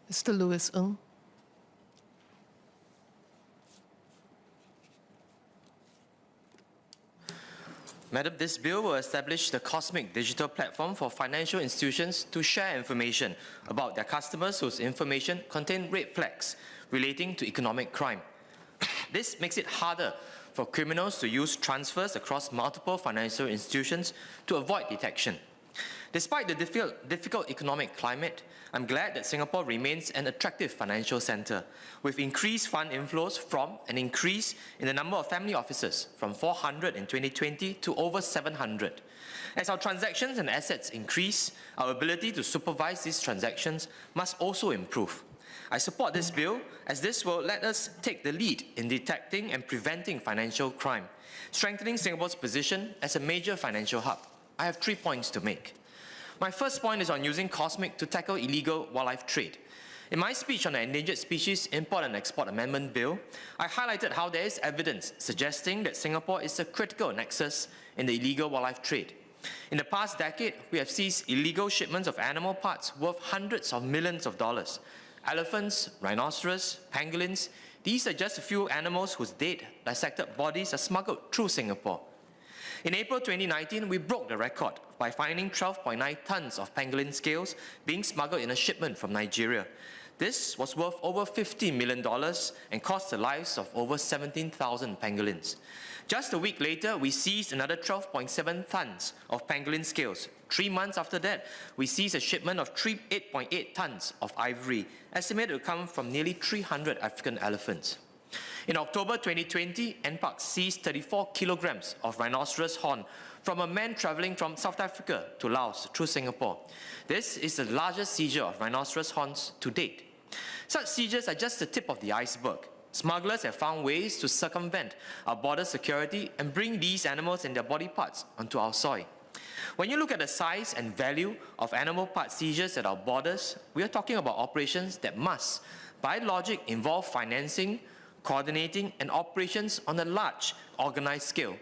Mr. Louis Ng. Madam, this bill will establish the Cosmic digital platform for financial institutions to share information about their customers whose information contain red flags relating to economic crime. This makes it harder for criminals to use transfers across multiple financial institutions to avoid detection. Despite the difficult economic climate, I'm glad that Singapore remains an attractive financial centre, with increased fund inflows from an increase in the number of family offices from 400 in 2020 to over 700. As our transactions and assets increase, our ability to supervise these transactions must also improve. I support this bill as this will let us take the lead in detecting and preventing financial crime, strengthening Singapore's position as a major financial hub. I have 3 points to make. My first point is on using Cosmic to tackle illegal wildlife trade. In my speech on the Endangered Species Import and Export Amendment Bill, I highlighted how there is evidence suggesting that Singapore is a critical nexus in the illegal wildlife trade. In the past decade, we have seized illegal shipments of animal parts worth hundreds of millions of dollars. Elephants, rhinoceros, pangolins, these are just a few animals whose dead, dissected bodies are smuggled through Singapore. In April 2019, we broke the record by finding 12.9 tons of pangolin scales being smuggled in a shipment from Nigeria. This was worth over $50 million and cost the lives of over 17,000 pangolins. Just a week later, we seized another 12.7 tons of pangolin scales. 3 months after that, we seized a shipment of 8.8 tons of ivory, estimated to come from nearly 300 African elephants. In October 2020, NPARC seized 34 kilograms of rhinoceros horn from a man travelling from South Africa to Laos through Singapore. This is the largest seizure of rhinoceros horns to date. Such seizures are just the tip of the iceberg. Smugglers have found ways to circumvent our border security and bring these animals and their body parts onto our soil. When you look at the size and value of animal part seizures at our borders, we are talking about operations that must, by logic, involve financing, coordinating, and operations on a large, organized scale.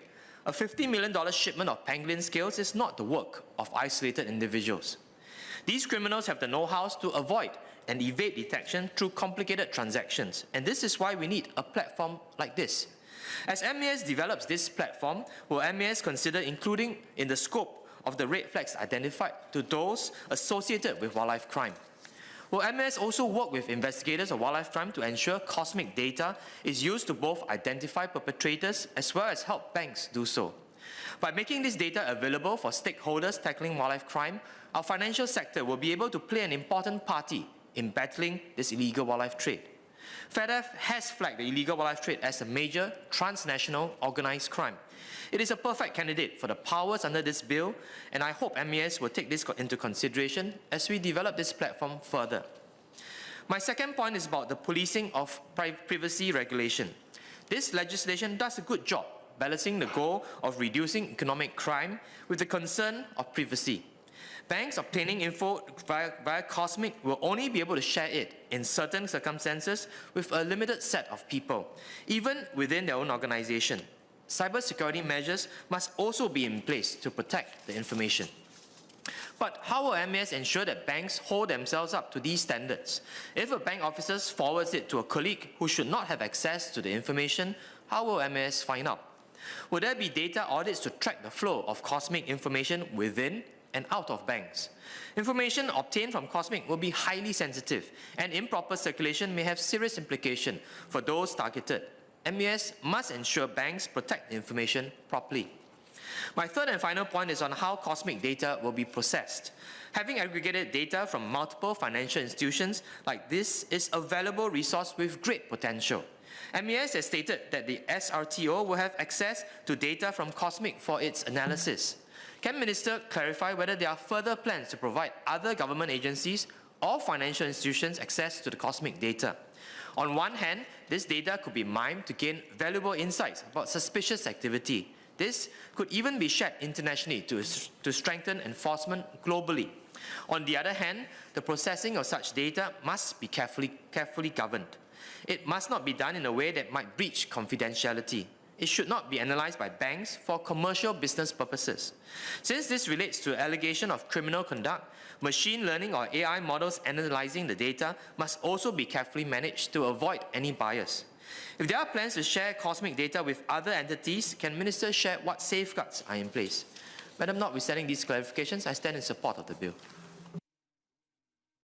A $50 million shipment of pangolin scales is not the work of isolated individuals. These criminals have the know-how to avoid and evade detection through complicated transactions, and this is why we need a platform like this. As MAS develops this platform, will MAS consider including in the scope of the red flags identified to those associated with wildlife crime? Will MAS also work with investigators of wildlife crime to ensure Cosmic data is used to both identify perpetrators as well as help banks do so? By making this data available for stakeholders tackling wildlife crime, our financial sector will be able to play an important party in battling this illegal wildlife trade. FATF has flagged the illegal wildlife trade as a major transnational organized crime. It is a perfect candidate for the powers under this bill, and I hope MAS will take this into consideration as we develop this platform further. My second point is about the policing of privacy regulation. This legislation does a good job balancing the goal of reducing economic crime with the concern of privacy. Banks obtaining info via Cosmic will only be able to share it in certain circumstances with a limited set of people, even within their own organization. Cybersecurity measures must also be in place to protect the information. But how will MAS ensure that banks hold themselves up to these standards? If a bank officer forwards it to a colleague who should not have access to the information, how will MAS find out? Will there be data audits to track the flow of Cosmic information within and out of banks? Information obtained from Cosmic will be highly sensitive, and improper circulation may have serious implications for those targeted. MAS must ensure banks protect the information properly. My third and final point is on how Cosmic data will be processed. Having aggregated data from multiple financial institutions like this is a valuable resource with great potential. MAS has stated that the SRTO will have access to data from Cosmic for its analysis. Can Minister clarify whether there are further plans to provide other government agencies or financial institutions access to the Cosmic data? On one hand, this data could be mined to gain valuable insights about suspicious activity. This could even be shared internationally to strengthen enforcement globally. On the other hand, the processing of such data must be carefully governed. It must not be done in a way that might breach confidentiality. it should not be analysed by banks for commercial business purposes. Since this relates to allegation of criminal conduct, machine learning or AI models analysing the data must also be carefully managed to avoid any bias. If there are plans to share cosmic data with other entities, can ministers share what safeguards are in place? Madam, notwithstanding these clarifications, I stand in support of the bill.